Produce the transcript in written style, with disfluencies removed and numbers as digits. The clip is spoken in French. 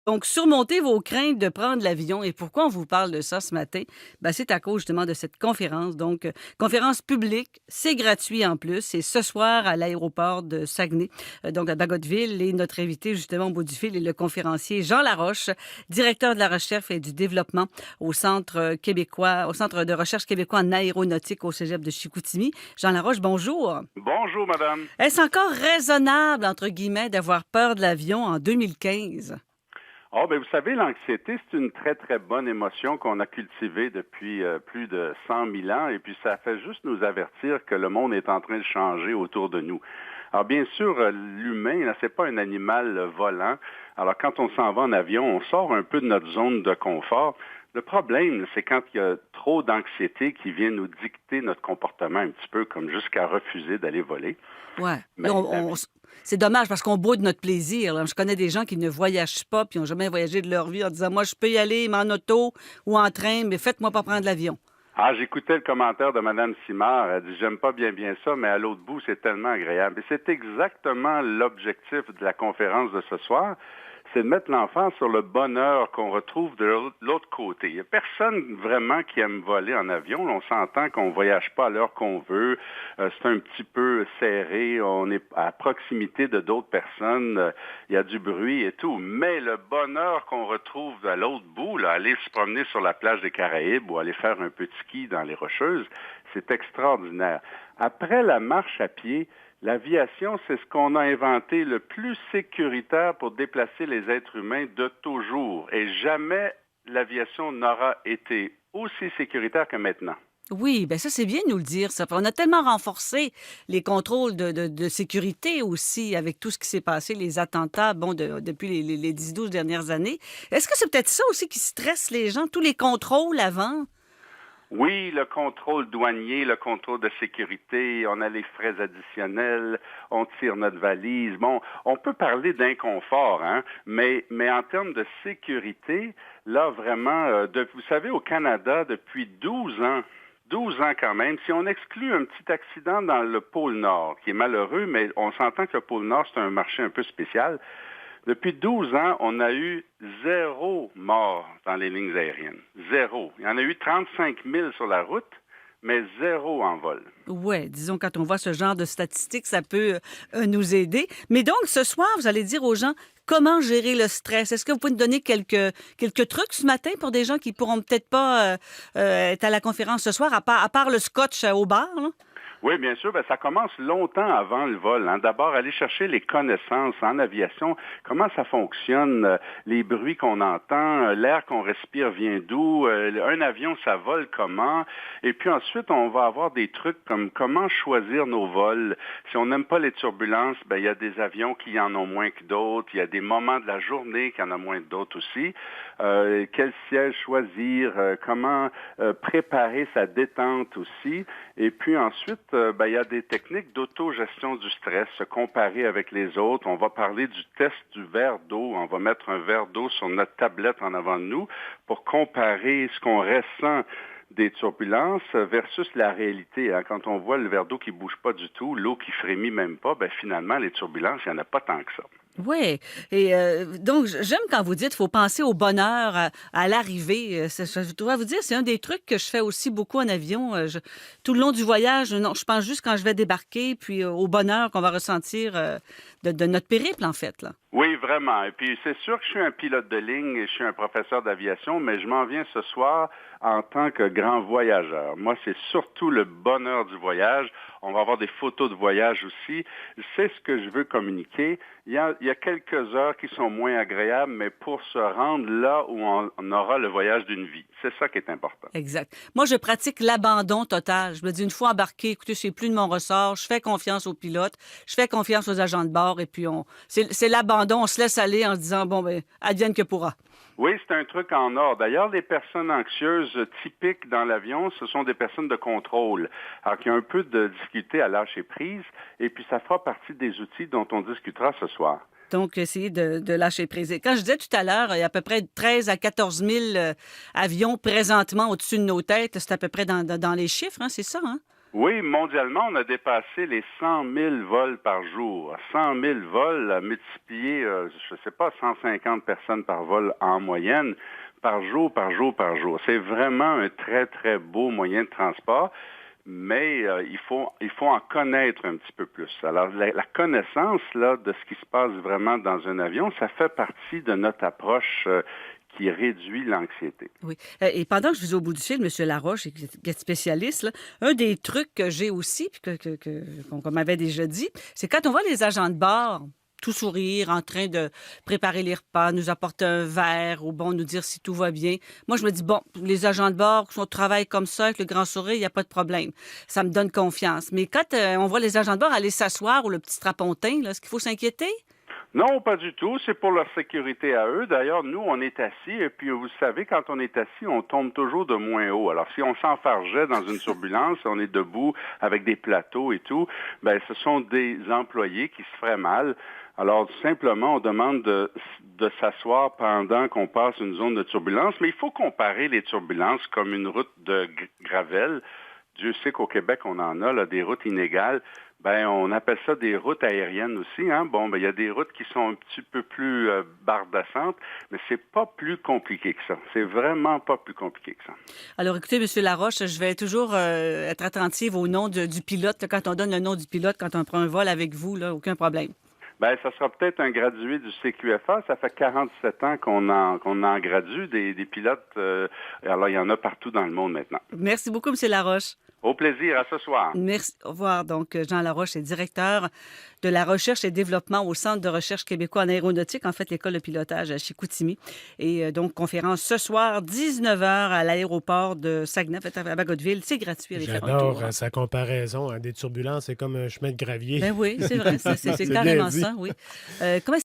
Donc, surmonter vos craintes de prendre l'avion. Et pourquoi on vous parle de ça ce matin? Ben, c'est à cause justement de cette conférence. Donc, conférence publique, c'est gratuit en plus. C'est ce soir à l'aéroport de Saguenay, donc à Bagotville. Et notre invité justement au bout du fil est le conférencier Jean Laroche, directeur de la recherche et du développement au au Centre de recherche québécois en aéronautique au Cégep de Chicoutimi. Jean Laroche, bonjour. Bonjour, madame. Est-ce encore raisonnable, entre guillemets, d'avoir peur de l'avion en 2015? Oh, ben vous savez, l'anxiété, c'est une très, très bonne émotion qu'on a cultivée depuis plus de 100 000 ans, et puis ça fait juste nous avertir que le monde est en train de changer autour de nous. Alors, bien sûr, l'humain, là, c'est pas un animal volant. Alors, quand on s'en va en avion, on sort un peu de notre zone de confort. Le problème, c'est quand il y a trop d'anxiété qui vient nous dicter notre comportement un petit peu, comme jusqu'à refuser d'aller voler. Ouais. Là, Mais la vie. c'est dommage parce qu'on boude notre plaisir, là. Je connais des gens qui ne voyagent pas puis n'ont jamais voyagé de leur vie en disant, moi, je peux y aller, mais en auto ou en train, mais faites-moi pas prendre l'avion. Ah, j'écoutais le commentaire de Mme Simard. Elle dit, j'aime pas bien ça, mais à l'autre bout, c'est tellement agréable. Et c'est exactement l'objectif de la conférence de ce soir. C'est de mettre l'enfant sur le bonheur qu'on retrouve de l'autre côté. Il n'y a personne vraiment qui aime voler en avion. On s'entend qu'on ne voyage pas à l'heure qu'on veut. C'est un petit peu serré. On est à proximité de d'autres personnes. Il y a du bruit et tout. Mais le bonheur qu'on retrouve à l'autre bout, là, aller se promener sur la plage des Caraïbes ou aller faire un peu de ski dans les Rocheuses, c'est extraordinaire. Après la marche à pied, l'aviation, c'est ce qu'on a inventé le plus sécuritaire pour déplacer les êtres humains de toujours. Et jamais l'aviation n'aura été aussi sécuritaire que maintenant. Oui, ben ça, c'est bien de nous le dire, ça. On a tellement renforcé les contrôles de sécurité aussi avec tout ce qui s'est passé, les attentats, bon, depuis les 10-12 dernières années. Est-ce que c'est peut-être ça aussi qui stresse les gens, tous les contrôles avant? Oui, le contrôle douanier, le contrôle de sécurité, on a les frais additionnels, on tire notre valise. Bon, on peut parler d'inconfort, hein, mais en termes de sécurité, là, vraiment, vous savez, au Canada, depuis 12 ans quand même, si on exclut un petit accident dans le pôle Nord, qui est malheureux, mais on s'entend que le pôle Nord, c'est un marché un peu spécial. Depuis 12 ans, on a eu 0 mort dans les lignes aériennes. 0. Il y en a eu 35 000 sur la route, mais 0 en vol. Ouais, disons, quand on voit ce genre de statistiques, ça peut nous aider. Mais donc, ce soir, vous allez dire aux gens comment gérer le stress. Est-ce que vous pouvez nous donner quelques trucs ce matin pour des gens qui pourront peut-être pas être à la conférence ce soir, à part le scotch au bar, là? Oui, bien sûr, ça commence longtemps avant le vol, hein. D'abord, aller chercher les connaissances en aviation, comment ça fonctionne, les bruits qu'on entend, l'air qu'on respire vient d'où, un avion, ça vole comment, et puis ensuite, on va avoir des trucs comme comment choisir nos vols. Si on n'aime pas les turbulences, il y a des avions qui en ont moins que d'autres, il y a des moments de la journée qui en ont moins que d'autres aussi. Quel siège choisir, comment préparer sa détente aussi, et puis ensuite, il y a des techniques d'autogestion du stress, se comparer avec les autres. On va parler du test du verre d'eau. On va mettre un verre d'eau sur notre tablette en avant de nous pour comparer ce qu'on ressent des turbulences versus la réalité, hein. Quand on voit le verre d'eau qui bouge pas du tout, l'eau qui frémit même pas, finalement, les turbulences, il n'y en a pas tant que ça. Oui. Et donc, j'aime quand vous dites qu'il faut penser au bonheur à l'arrivée. Je dois vous dire, c'est un des trucs que je fais aussi beaucoup en avion. Tout le long du voyage, non, je pense juste quand je vais débarquer, puis au bonheur qu'on va ressentir de notre périple, en fait, là. Oui, vraiment. Et puis, c'est sûr que je suis un pilote de ligne et je suis un professeur d'aviation, mais je m'en viens ce soir en tant que grand voyageur. Moi, c'est surtout le bonheur du voyage. On va avoir des photos de voyage aussi. C'est ce que je veux communiquer. Il y a quelques heures qui sont moins agréables, mais pour se rendre là où on aura le voyage d'une vie. C'est ça qui est important. Exact. Moi, je pratique l'abandon total. Je me dis, une fois embarqué, écoutez, c'est plus de mon ressort. Je fais confiance aux pilotes. Je fais confiance aux agents de bord. Et puis, c'est l'abandon. On se laisse aller en se disant, bon, advienne que pourra. Oui, c'est un truc en or. D'ailleurs, les personnes anxieuses typiques dans l'avion, ce sont des personnes de contrôle, alors qu'il y a un peu de difficulté à lâcher prise, et puis ça fera partie des outils dont on discutera ce soir. Donc, essayer de lâcher prise. Et quand je disais tout à l'heure, il y a à peu près 13 à 14 000 avions présentement au-dessus de nos têtes. C'est à peu près dans les chiffres, hein, c'est ça, hein? Oui, mondialement, on a dépassé les 100 000 vols par jour. 100 000 vols multipliés, je ne sais pas, 150 personnes par vol en moyenne, par jour, par jour, par jour. C'est vraiment un très, très beau moyen de transport, mais il faut en connaître un petit peu plus. Alors, la connaissance là, de ce qui se passe vraiment dans un avion, ça fait partie de notre approche qui réduit l'anxiété. Oui. Et pendant que je suis au bout du fil, M. Laroche, qui est spécialiste, là, un des trucs que j'ai aussi, puis qu'on m'avait déjà dit, c'est quand on voit les agents de bord tout sourire, en train de préparer les repas, nous apporter un verre ou bon, nous dire si tout va bien. Moi, je me dis, bon, les agents de bord qui travaillent comme ça, avec le grand sourire, il n'y a pas de problème. Ça me donne confiance. Mais quand on voit les agents de bord aller s'asseoir ou le petit strapontin, là, est-ce qu'il faut s'inquiéter? Non, pas du tout. C'est pour leur sécurité à eux. D'ailleurs, nous, on est assis et puis vous savez, quand on est assis, on tombe toujours de moins haut. Alors, si on s'enfargeait dans une turbulence, on est debout avec des plateaux et tout, ben, ce sont des employés qui se feraient mal. Alors, simplement, on demande de s'asseoir pendant qu'on passe une zone de turbulence, mais il faut comparer les turbulences comme une route de gravel. Dieu sait qu'au Québec, on en a là, des routes inégales. Ben, on appelle ça des routes aériennes aussi, hein. Bon, ben, il y a des routes qui sont un petit peu plus bardassantes, mais c'est pas plus compliqué que ça. C'est vraiment pas plus compliqué que ça. Alors, écoutez, M. Laroche, je vais toujours être attentive au nom du pilote. Là, quand on donne le nom du pilote, quand on prend un vol avec vous, là, aucun problème. Ben, ça sera peut-être un gradué du CQFA. Ça fait 47 ans qu'on en gradue des pilotes. Alors, il y en a partout dans le monde maintenant. Merci beaucoup, M. Laroche. Au plaisir, à ce soir. Merci. Au revoir. Donc, Jean Laroche est directeur de la recherche et développement au Centre de recherche québécois en aéronautique, en fait, l'école de pilotage à Chicoutimi. Et donc, conférence ce soir, 19h à l'aéroport de Saguenay, en fait, à Bagotville. C'est gratuit à les faire un tour. J'adore sa comparaison. Des turbulences, c'est comme un chemin de gravier. Ben oui, c'est vrai. C'est carrément ça, oui. Comment